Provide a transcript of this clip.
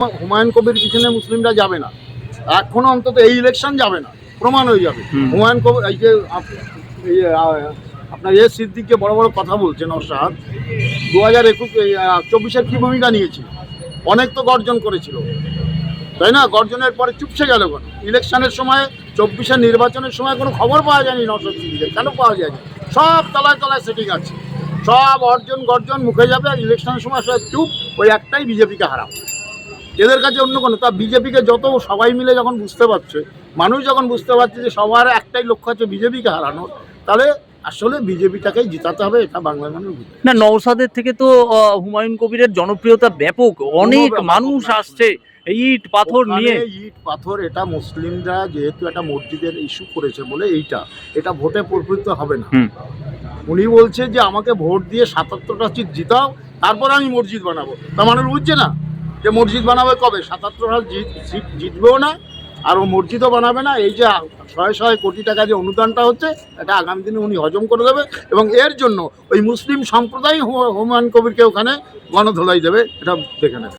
হুমায়ুন কবির পিছনে মুসলিমরা যাবে না, এখনো অন্তত এই ইলেকশন যাবে না, প্রমাণ হয়ে যাবে। হুমায়ুন কবির এই যে আপনার সিদ্দিককে বড় বড় কথা বলছেন অর্শাদ 2024 কি ভূমিকা নিয়েছিল, অনেক তো গর্জন করেছিল, তাই না? গর্জনের পরে চুপসে গেল কেন? ইলেকশনের সময় 24 নির্বাচনের সময় কোনো খবর পাওয়া যায়নি নওশাদ সিদ্দিকের, কেন পাওয়া যায়নি? সব তলায় তলায় সেটিং আছে, সব গর্জন মুখে যাবে, আর ইলেকশনের সময় সব চুপ, ওই একটাই বিজেপিকে হারাও। এদের কাছে অন্য কোনো, তা বিজেপিকে যত সবাই মিলে যখন বুঝতে পারছে, মানুষ যখন বুঝতে পারছে যে সবার একটাই লক্ষ্য আছে বিজেপিকে হারানোর, তাহলে আসলে বিজেপিটাকেই জিতাতে হবে, এটা বাংলার মানুষ বুঝে। না, নওশাদের থেকে তো হুমায়ুন কবিরের জনপ্রিয়তা ব্যাপক, অনেক মানুষ আসছে ইট পাথর নিয়ে। ইট পাথর, এটা মুসলিমরা যেহেতু একটা মসজিদের ইস্যু করেছে বলে এটা ভোটে পরিণত হবে না। উনি বলছে যে আমাকে ভোট দিয়ে 77টা সিট জিতাও, তারপর আমি মসজিদ বানাবো। তা মানুষ বুঝছে না যে মসজিদ বানাবে কবে? 77টা সিট জিতবেও না, আর ও মসজিদও বানাবে না। এই যে 100 কোটি টাকা যে অনুদানটা হচ্ছে, এটা আগামী দিনে উনি হজম করে দেবে, এবং এর জন্য ওই মুসলিম সম্প্রদায় হুমায়ুন কবিরকে ওখানে গণধোলাই দেবে, এটা দেখে নেবে।